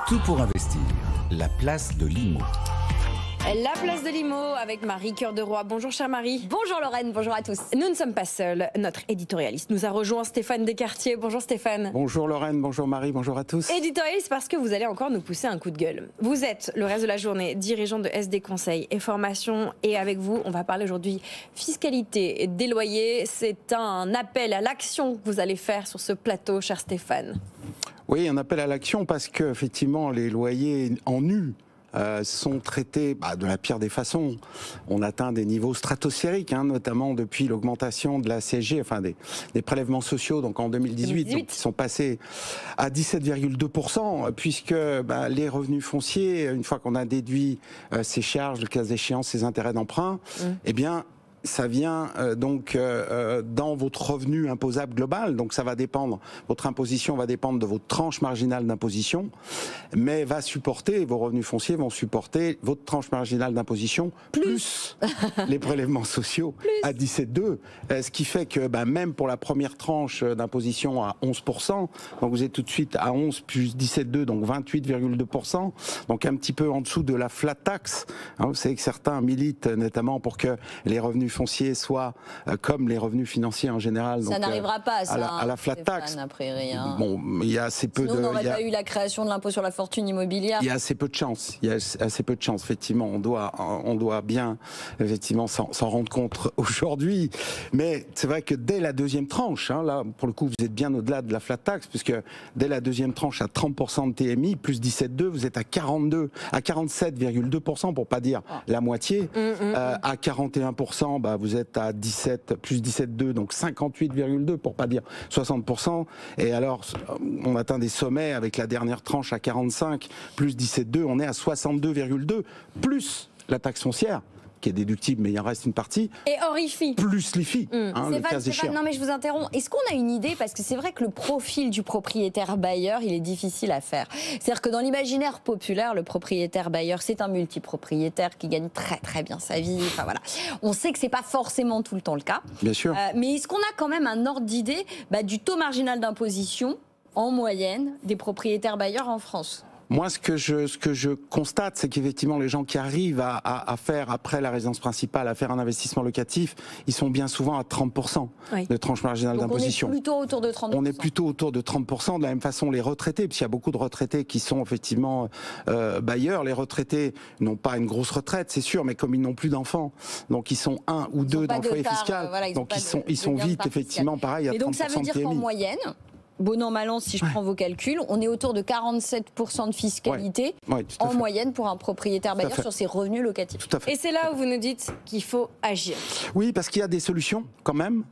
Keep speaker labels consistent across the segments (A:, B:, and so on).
A: Tout pour investir. La place de l'IMO.
B: La place de l'IMO avec Marie Cœur de Roi. Bonjour chère Marie.
C: Bonjour Lorraine, bonjour à tous.
B: Nous ne sommes pas seuls. Notre éditorialiste nous a rejoint, Stéphane Descartiers. Bonjour Stéphane.
D: Bonjour Lorraine, bonjour Marie, bonjour à tous.
B: Éditorialiste parce que vous allez encore nous pousser un coup de gueule. Vous êtes le reste de la journée dirigeant de SD Conseil et Formation. Et avec vous, on va parler aujourd'hui fiscalité des loyers. C'est un appel à l'action que vous allez faire sur ce plateau, cher Stéphane.
D: Oui, un appel à l'action parce que effectivement les loyers en nu sont traités de la pire des façons. On atteint des niveaux stratosphériques, notamment depuis l'augmentation de la CSG, enfin des prélèvements sociaux, donc en 2018. Donc, qui sont passés à 17,2%, puisque les revenus fonciers, une fois qu'on a déduit ces charges, le cas échéant, ces intérêts d'emprunt, eh bien, ça vient dans votre revenu imposable global, donc ça va dépendre, votre imposition va dépendre de votre tranche marginale d'imposition, mais va supporter, vos revenus fonciers vont supporter votre tranche marginale d'imposition plus les prélèvements sociaux à 17,2, ce qui fait que même pour la première tranche d'imposition à 11%, donc vous êtes tout de suite à 11 plus 17,2, donc 28,2%, donc un petit peu en dessous de la flat tax. Vous savez que certains militent notamment pour que les revenus fonciers soient comme les revenus financiers en général.
C: Ça n'arrivera pas
D: à la flat tax. Bon, il y a assez peu
C: Sinon, on n'aurait pas eu la création de l'impôt sur la fortune immobilière.
D: Il y a assez peu de chance. Il y a assez peu de chance. Effectivement, on doit bien effectivement s'en rendre compte aujourd'hui. Mais c'est vrai que dès la deuxième tranche, là pour le coup vous êtes bien au-delà de la flat tax, puisque dès la deuxième tranche à 30% de TMI plus 17,2, vous êtes à 47,2% pour pas dire la moitié. À 41%, vous êtes à 17 plus 17,2, donc 58,2 pour pas dire 60%. Et alors, on atteint des sommets avec la dernière tranche à 45 plus 17,2, on est à 62,2 plus la taxe foncière, qui est déductible, mais il en reste une partie.
C: Et hors IFI.
D: Plus l'IFI, le cas échéant.
C: Non mais je vous interromps. Est-ce qu'on a une idée, parce que c'est vrai que le profil du propriétaire bailleur, il est difficile à faire. C'est-à-dire que dans l'imaginaire populaire, le propriétaire bailleur, c'est un multipropriétaire qui gagne très très bien sa vie. Enfin voilà. On sait que c'est pas forcément tout le temps le cas.
D: Bien sûr.
C: Mais est-ce qu'on a quand même un ordre d'idée du taux marginal d'imposition en moyenne des propriétaires bailleurs en France ?
D: Moi, ce que je constate, c'est qu'effectivement, les gens qui arrivent à faire, après la résidence principale, à faire un investissement locatif, ils sont bien souvent à 30% de tranche marginale d'imposition.
C: On est plutôt autour de 30%.
D: On est plutôt autour de 30%. De la même façon, les retraités, puisqu'il y a beaucoup de retraités qui sont effectivement bailleurs. Les retraités n'ont pas une grosse retraite, c'est sûr, mais comme ils n'ont plus d'enfants, donc ils sont un ou deux dans le foyer fiscal, donc ils sont vite, effectivement, pareil, à 30% de TMI.
C: Et donc ça veut dire qu'en moyenne, bon an, mal an, si je prends vos calculs, on est autour de 47% de fiscalité en moyenne pour un propriétaire bailleur sur ses revenus locatifs.
D: Tout à fait.
B: Et c'est là où vous nous dites qu'il faut agir.
D: Oui, parce qu'il y a des solutions quand même,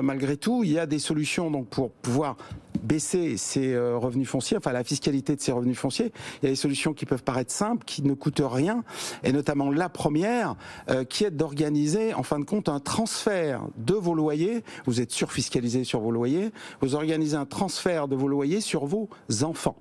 D: malgré tout. Il y a des solutions donc pour pouvoir baisser ses revenus fonciers, enfin la fiscalité de ses revenus fonciers. Il y a des solutions qui peuvent paraître simples, qui ne coûtent rien, et notamment la première, qui est d'organiser en fin de compte un transfert de vos loyers. Vous êtes surfiscalisé sur vos loyers, vous organisez un transfert de vos loyers sur vos enfants,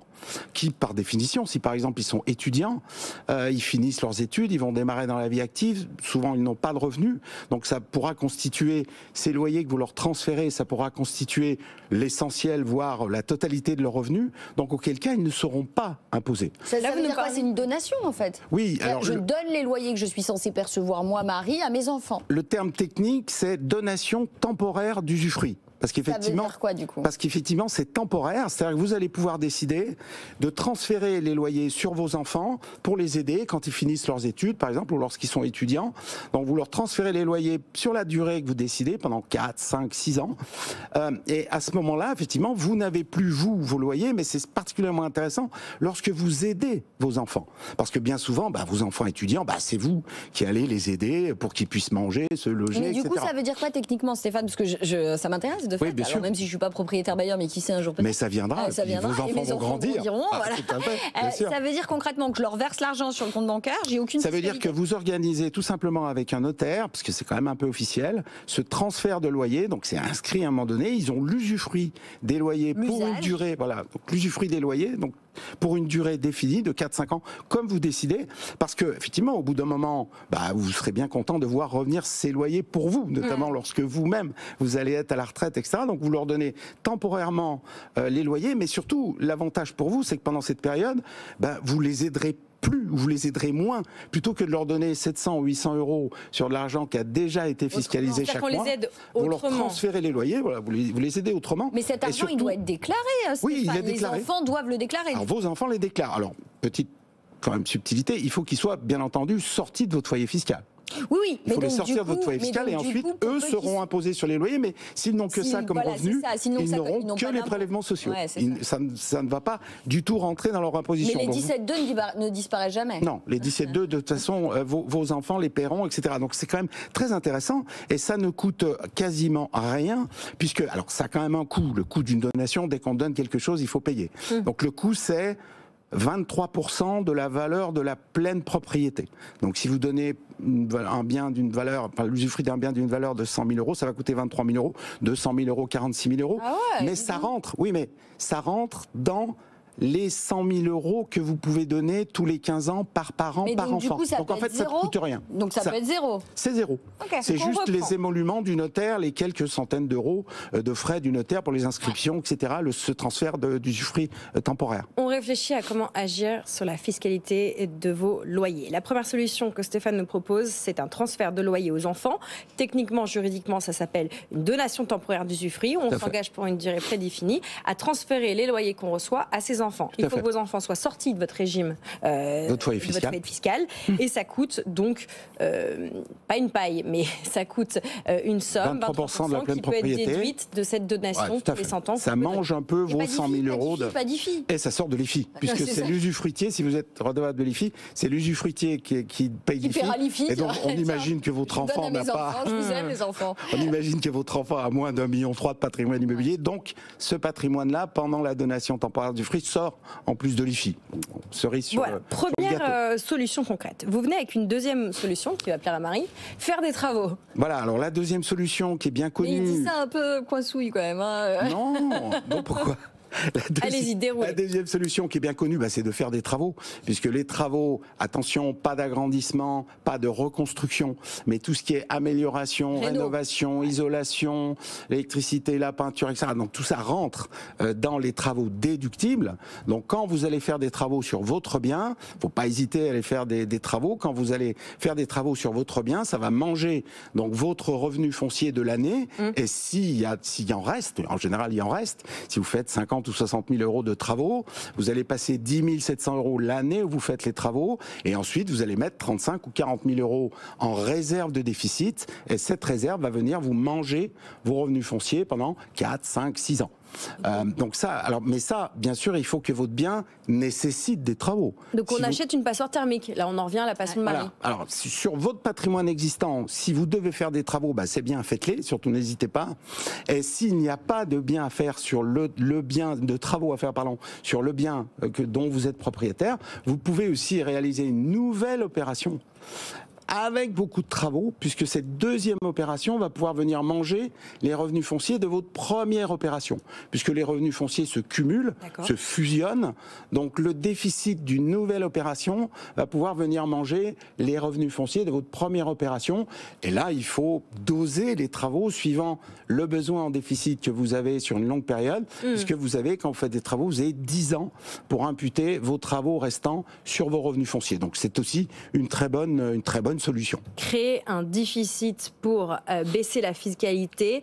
D: qui par définition, si par exemple ils sont étudiants, ils finissent leurs études, ils vont démarrer dans la vie active, souvent ils n'ont pas de revenus, donc ça pourra constituer, ces loyers que vous leur transférez, ça pourra constituer l'essentiel, voire la totalité de leurs revenus, donc auquel cas ils ne seront pas imposés.
C: Ça veut dire quoi ? C'est une donation en fait.
D: Oui. Alors
C: je donne les loyers que je suis censé percevoir moi, Marie, à mes enfants.
D: Le terme technique, c'est donation temporaire d'usufruit. Parce qu'effectivement,
C: ça veut dire quoi, du coup ?
D: Parce qu'effectivement, c'est temporaire. C'est-à-dire que vous allez pouvoir décider de transférer les loyers sur vos enfants pour les aider quand ils finissent leurs études, par exemple, ou lorsqu'ils sont étudiants. Donc, vous leur transférez les loyers sur la durée que vous décidez, pendant 4, 5, 6 ans. Et à ce moment-là, effectivement, vous n'avez plus, vous, vos loyers, mais c'est particulièrement intéressant lorsque vous aidez vos enfants. Parce que bien souvent, vos enfants étudiants, c'est vous qui allez les aider pour qu'ils puissent manger, se loger,
C: mais du
D: etc.
C: coup, ça veut dire quoi techniquement, Stéphane ? Parce que ça m'intéresse de fait.
D: Oui, bien sûr.
C: Même si je suis pas propriétaire bailleur, mais qui sait un jour peut-être.
D: Mais ça viendra.
C: Ça viendra.
D: Vos enfants vont grandir.
C: Grandiront, voilà. Ça veut dire concrètement que je leur verse l'argent sur le compte bancaire, j'ai aucune.
D: Ça veut dire que vous organisez tout simplement avec un notaire, parce que c'est quand même un peu officiel, ce transfert de loyer. Donc c'est inscrit à un moment donné. Ils ont l'usufruit des loyers pour une durée. Voilà. Donc l'usufruit des loyers. Donc pour une durée définie de 4-5 ans, comme vous décidez, parce que effectivement, au bout d'un moment, vous serez bien content de voir revenir ces loyers pour vous, notamment lorsque vous-même, vous allez être à la retraite, etc. Donc vous leur donnez temporairement les loyers, mais surtout, l'avantage pour vous, c'est que pendant cette période, vous les aiderez vous les aiderez moins, plutôt que de leur donner 700 ou 800 euros sur de l'argent qui a déjà été fiscalisé chaque mois.
B: Les aide
D: vous leur transférez les loyers, voilà, vous les aidez autrement.
C: Mais cet argent, surtout, il doit être déclaré.
D: Oui, il est déclaré.
C: Les enfants doivent le déclarer.
D: Alors, vos enfants les déclarent. Alors, petite quand même subtilité, il faut qu'ils soient bien entendu sortis de votre foyer fiscal.
C: Oui,
D: il faut les sortir de votre foyer fiscal et ensuite, eux seront imposés sur les loyers, mais s'ils n'ont que ça comme revenu, ils n'auront que les prélèvements sociaux. Ouais, ça ne va pas du tout rentrer dans leur imposition.
C: Mais les 17,2 ne disparaissent jamais.
D: Non, les 17,2, de toute façon, vos enfants les paieront, etc. Donc c'est quand même très intéressant et ça ne coûte quasiment rien, puisque, alors ça a quand même un coût, le coût d'une donation, dès qu'on donne quelque chose, il faut payer. Donc le coût, c'est 23% de la valeur de la pleine propriété. Donc si vous donnez un bien d'une valeur, l'usufruit d'un bien d'une valeur de 100 000 euros, ça va coûter 23 000 euros, 200 000 euros, 46 000 euros.
B: Ah ouais,
D: mais ça rentre, ça rentre dans les 100 000 euros que vous pouvez donner tous les 15 ans par parent, par enfant. Donc en fait, ça ne coûte rien.
C: Donc ça peut être zéro.
D: C'est zéro. Okay, c'est juste les émoluments du notaire, les quelques centaines d'euros de frais du notaire pour les inscriptions, etc., ce transfert d'usufruit temporaire.
B: On réfléchit à comment agir sur la fiscalité de vos loyers. La première solution que Stéphane nous propose, c'est un transfert de loyer aux enfants. Techniquement, juridiquement, ça s'appelle une donation temporaire d'usufruit. On s'engage pour une durée prédéfinie à transférer les loyers qu'on reçoit à ses enfants. Il faut que vos enfants soient sortis de votre régime
D: votre foyer
B: fiscal. Et ça coûte donc, pas une paille, mais ça coûte une somme,
D: 23% de la pleine
B: qui peut être
D: propriété.
B: déduite de cette donation tous les 100 ans.
D: Ça mange un peu vos 100 000 euros. Et ça sort de l'IFI, puisque c'est l'usufruitier, si vous êtes redevable de l'IFI, c'est l'usufruitier qui paye l'IFI. Et donc on imagine que votre enfant n'a pas...
C: Je vous aime, les enfants.
D: On imagine que votre enfant a moins d'1,3 million de patrimoine immobilier. Donc ce patrimoine-là, pendant la donation temporaire d'usufruit, sort en plus de l'IFI. Cerise sur le
B: première solution concrète. Vous venez avec une deuxième solution qui va plaire à Marie, faire des travaux.
D: Voilà, alors la deuxième solution qui est bien connue...
C: Mais il dit ça un peu coinsouille quand même. Hein.
D: Non, pourquoi ?
B: Allez-y, déroulez.
D: La deuxième solution qui est bien connue, c'est de faire des travaux, puisque les travaux, attention, pas d'agrandissement, pas de reconstruction, mais tout ce qui est amélioration, rénovation, isolation, l'électricité, la peinture, etc. Donc tout ça rentre dans les travaux déductibles. Donc quand vous allez faire des travaux sur votre bien, faut pas hésiter à aller faire des travaux. Quand vous allez faire des travaux sur votre bien, ça va manger donc votre revenu foncier de l'année. Et s'il en reste, en général il en reste, si vous faites 50 ou 60 000 euros de travaux, vous allez passer 10 700 euros l'année où vous faites les travaux, et ensuite vous allez mettre 35 ou 40 000 euros en réserve de déficit, et cette réserve va venir vous manger vos revenus fonciers pendant 4, 5, 6 ans. Donc ça, mais ça, bien sûr, il faut que votre bien nécessite des travaux.
B: Donc on achète une passoire thermique. Là, on en revient à la passion de Marie.
D: Voilà. Alors, sur votre patrimoine existant, si vous devez faire des travaux, c'est bien, faites-les. Surtout, n'hésitez pas. Et s'il n'y a pas de bien à faire sur le bien, de travaux à faire, sur le bien dont vous êtes propriétaire, vous pouvez aussi réaliser une nouvelle opération avec beaucoup de travaux, puisque cette deuxième opération va pouvoir venir manger les revenus fonciers de votre première opération, puisque les revenus fonciers se cumulent, se fusionnent, donc le déficit d'une nouvelle opération va pouvoir venir manger les revenus fonciers de votre première opération, et là il faut doser les travaux suivant le besoin en déficit que vous avez sur une longue période, puisque vous avez, quand vous faites des travaux, vous avez 10 ans pour imputer vos travaux restants sur vos revenus fonciers, donc c'est aussi une très bonne solution.
B: Créer un déficit pour baisser la fiscalité,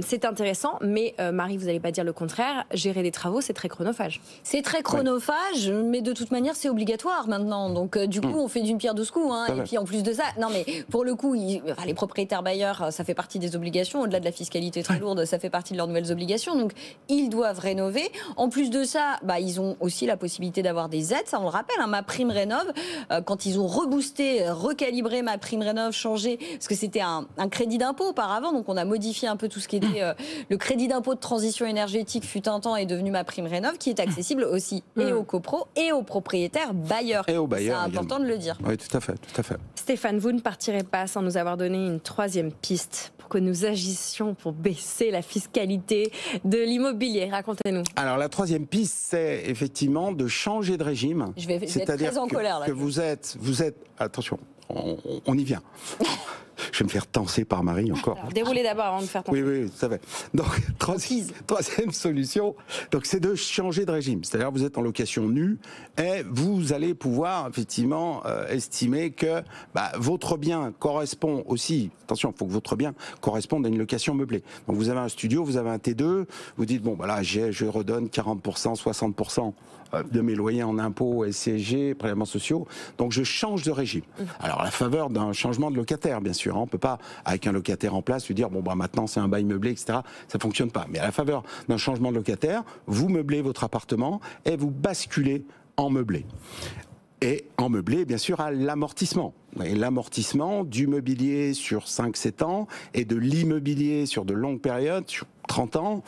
B: c'est intéressant, mais Marie, vous n'allez pas dire le contraire, gérer des travaux, c'est très chronophage.
C: C'est très chronophage, mais de toute manière, c'est obligatoire maintenant. Donc du coup, on fait d'une pierre deux coups. Et puis en plus de ça, non mais pour le coup, les propriétaires bailleurs, ça fait partie des obligations. Au-delà de la fiscalité très lourde, ça fait partie de leurs nouvelles obligations. Donc ils doivent rénover. En plus de ça, ils ont aussi la possibilité d'avoir des aides. Ça, on le rappelle, MaPrimeRénov', quand ils ont reboosté, recalibré rééquilibrer MaPrimeRénov', changer, parce que c'était un crédit d'impôt auparavant, donc on a modifié un peu tout ce qui était le crédit d'impôt de transition énergétique fut un temps est devenu MaPrimeRénov', qui est accessible aussi et aux copros et aux propriétaires bailleurs.
D: Et aux bailleurs.
C: C'est important de le dire.
D: Oui, tout à fait, tout à fait.
B: Stéphane, vous ne partirez pas sans nous avoir donné une troisième piste pour que nous agissions pour baisser la fiscalité de l'immobilier. Racontez-nous.
D: Alors la troisième piste, c'est effectivement de changer de régime.
C: Je vais être très en colère là.
D: Que vous êtes, attention, on y vient. Je vais me faire tenser par Marie encore.
B: Alors, déroulez d'abord avant de faire tenser.
D: Oui, ça va. Donc, troisième solution, donc, c'est de changer de régime. C'est-à-dire, vous êtes en location nue et vous allez pouvoir, effectivement, estimer que votre bien correspond aussi, attention, il faut que votre bien corresponde à une location meublée. Donc, vous avez un studio, vous avez un T2, vous dites, bon, là, je redonne 40%, 60% de mes loyers en impôts, CSG, prélèvements sociaux. Donc, je change de régime. Alors, à la faveur d'un changement de locataire, bien sûr. On ne peut pas, avec un locataire en place, lui dire, maintenant, c'est un bail meublé, etc. Ça ne fonctionne pas. Mais à la faveur d'un changement de locataire, vous meublez votre appartement et vous basculez en meublé. Et en meublé, bien sûr, à l'amortissement. Et l'amortissement du mobilier sur 5-7 ans et de l'immobilier sur de longues périodes, sur 30 ans,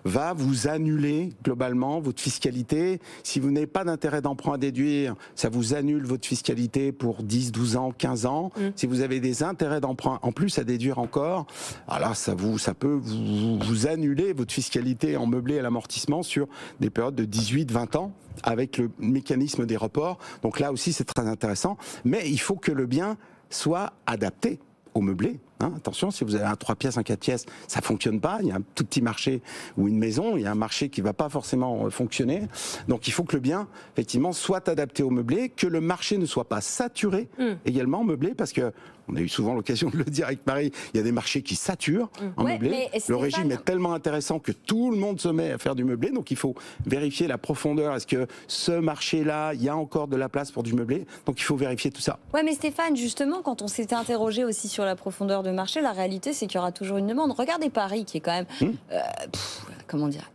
D: va vous annuler globalement votre fiscalité. Si vous n'avez pas d'intérêt d'emprunt à déduire, ça vous annule votre fiscalité pour 10, 12 ans, 15 ans. Si vous avez des intérêts d'emprunt en plus à déduire encore, alors ça peut vous annuler votre fiscalité en meublé à l'amortissement sur des périodes de 18, 20 ans avec le mécanisme des reports. Donc là aussi, c'est très intéressant. Mais il faut que le bien soit adapté au meublé. Attention, si vous avez un 3 pièces, un 4 pièces, ça fonctionne pas. Il y a un tout petit marché ou une maison, il y a un marché qui va pas forcément fonctionner. Donc il faut que le bien, effectivement, soit adapté au meublé, que le marché ne soit pas saturé également meublé, parce que on a eu souvent l'occasion de le dire avec Marie, il y a des marchés qui saturent en meublé. Le régime est tellement intéressant que tout le monde se met à faire du meublé, donc il faut vérifier la profondeur. Est-ce que ce marché-là, il y a encore de la place pour du meublé? Donc il faut vérifier tout ça.
C: Ouais, mais Stéphane, justement, quand on s'était interrogé aussi sur la profondeur de marché, la réalité, c'est qu'il y aura toujours une demande. Regardez Paris, qui est quand même,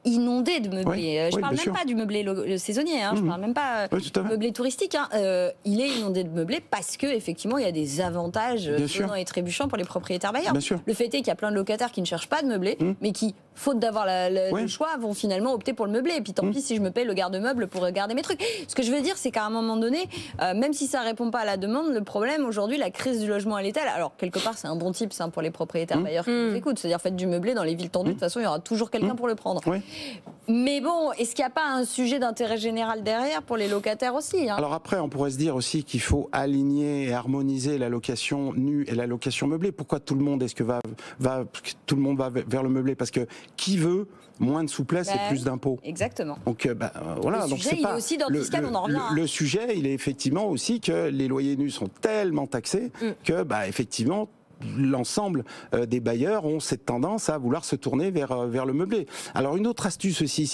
C: inondé de meublés. Je parle même pas du meublé saisonnier, je parle même pas du meublé touristique. Il est inondé de meublés parce que effectivement, il y a des avantages donnant et trébuchants pour les propriétaires bailleurs. Le fait est qu'il y a plein de locataires qui ne cherchent pas de meublé, mais qui, faute d'avoir le choix, vont finalement opter pour le meublé. Et puis tant pis si je me paye le garde-meuble pour garder mes trucs. Ce que je veux dire, c'est qu'à un moment donné, même si ça répond pas à la demande, le problème aujourd'hui, la crise du logement elle est telle. Alors quelque part, c'est un bon type pour les propriétaires bailleurs qui nous écoutent. C'est-à-dire, faites du meublé dans les villes tendues. De toute façon, il y aura toujours quelqu'un pour le prendre. Mais bon, est-ce qu'il n'y a pas un sujet d'intérêt général derrière pour les locataires aussi
D: Alors après, on pourrait se dire aussi qu'il faut aligner et harmoniser la location nue et la location meublée. Pourquoi tout le monde tout le monde va vers le meublé? Parce que qui veut moins de souplesse et plus d'impôts?
C: Exactement.
D: Donc voilà.
C: Le sujet, il est aussi dans le fiscal, on en revient.
D: Le sujet, il est effectivement aussi que les loyers nus sont tellement taxés que effectivement, l'ensemble des bailleurs ont cette tendance à vouloir se tourner vers le meublé. Alors une autre astuce aussi,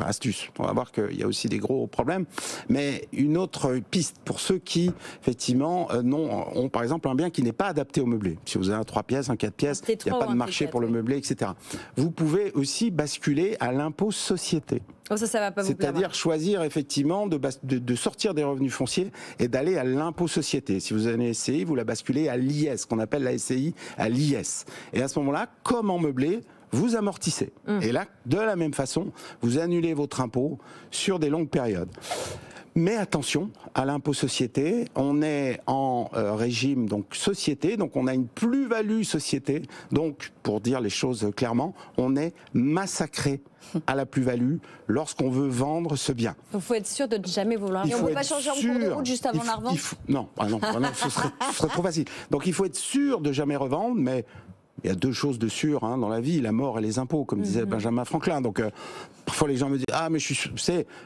D: astuce, on va voir qu'il y a aussi des gros problèmes, mais une autre piste pour ceux qui effectivement ont par exemple un bien qui n'est pas adapté au meublé. Si vous avez un 3 pièces, un 4 pièces, il n'y a pas de marché pour le meublé, etc. Vous pouvez aussi basculer à l'impôt société.
B: Ça va pas vous plaire.
D: C'est-à-dire choisir effectivement de sortir des revenus fonciers et d'aller à l'impôt société. Si vous avez une SCI, vous la basculez à l'IS, qu'on appelle la SCI à l'IS. Et à ce moment-là, comme en meublé, vous amortissez. Et là, de la même façon, vous annulez votre impôt sur des longues périodes. Mais attention, à l'impôt société, on est en régime donc société, donc on a une plus-value société. Donc, pour dire les choses clairement, on est massacré à la plus-value lorsqu'on veut vendre ce bien.
B: Il faut être sûr de ne jamais vouloir.
C: Et on ne peut pas changer en cours de route juste avant la revente.
D: Non, ce serait trop facile. Donc il faut être sûr de jamais revendre, mais il y a deux choses de sûres dans la vie, la mort et les impôts, comme disait Benjamin Franklin. Donc parfois les gens me disent « Ah, mais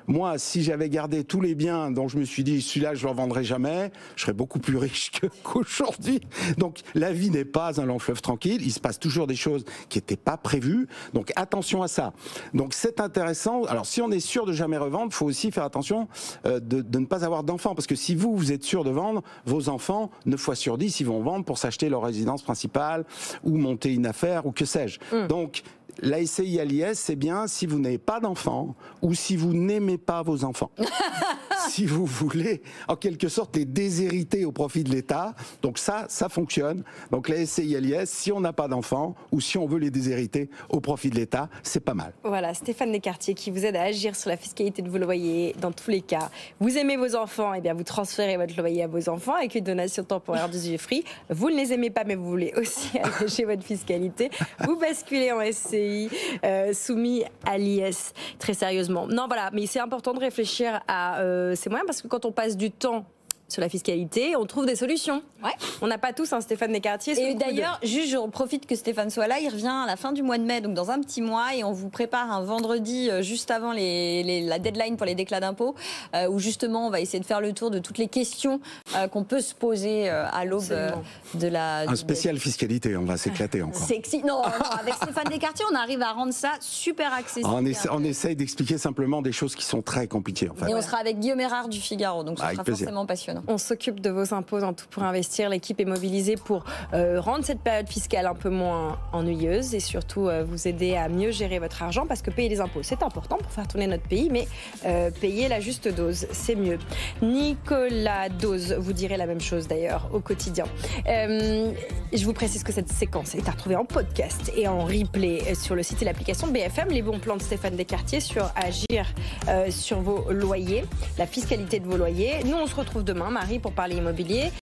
D: moi, si j'avais gardé tous les biens dont je me suis dit, celui-là, je ne le revendrai jamais, je serais beaucoup plus riche qu'aujourd'hui. » Donc la vie n'est pas un long fleuve tranquille, il se passe toujours des choses qui n'étaient pas prévues. Donc attention à ça. Donc c'est intéressant. Alors si on est sûr de jamais revendre, il faut aussi faire attention de ne pas avoir d'enfants. Parce que si vous êtes sûr de vendre, vos enfants, 9 fois sur 10, ils vont vendre pour s'acheter leur résidence principale ou monter une affaire ou que sais-je. Donc la SCI à l'IS, c'est bien si vous n'avez pas d'enfants ou si vous n'aimez pas vos enfants. si vous voulez, en quelque sorte, les déshériter au profit de l'État. Donc ça fonctionne. Donc la SCI LIS, si on n'a pas d'enfants ou si on veut les déshériter au profit de l'État, c'est pas mal.
B: Voilà, Stéphane Descartiers qui vous aide à agir sur la fiscalité de vos loyers dans tous les cas. Vous aimez vos enfants, eh bien vous transférez votre loyer à vos enfants avec une donation temporaire d'usufruit. Vous ne les aimez pas, mais vous voulez aussi alléger votre fiscalité. Vous basculez en SCI soumis à l'IS. Très sérieusement. Non, voilà, mais c'est important de réfléchir à ces moyens parce que quand on passe du temps sur la fiscalité, on trouve des solutions.
C: Ouais.
B: On n'a pas tous un Stéphane Descartiers.
C: Et d'ailleurs, juste, je profite que Stéphane soit là. Il revient à la fin du mois de mai, donc dans un petit mois, et on vous prépare un vendredi juste avant la deadline pour les déclats d'impôts, où justement on va essayer de faire le tour de toutes les questions qu'on peut se poser à l'aube de la.
D: Un spécial fiscalité, on va s'éclater encore.
C: Sexy. Non, avec Stéphane Descartiers, on arrive à rendre ça super accessible.
D: On essaye d'expliquer simplement des choses qui sont très compliquées. En fait.
C: Et on sera avec Guillaume Erard du Figaro, donc ce sera forcément passionnant.
B: On s'occupe de vos impôts dans Tout pour investir. L'équipe est mobilisée pour rendre cette période fiscale un peu moins ennuyeuse et surtout vous aider à mieux gérer votre argent parce que payer les impôts, c'est important pour faire tourner notre pays, mais payer la juste dose, c'est mieux. Nicolas Dose vous direz la même chose d'ailleurs au quotidien. Je vous précise que cette séquence est à retrouver en podcast et en replay sur le site et l'application BFM. Les bons plans de Stéphane Descartiers sur agir sur vos loyers, la fiscalité de vos loyers. Nous, on se retrouve demain, Marie, pour parler immobilier.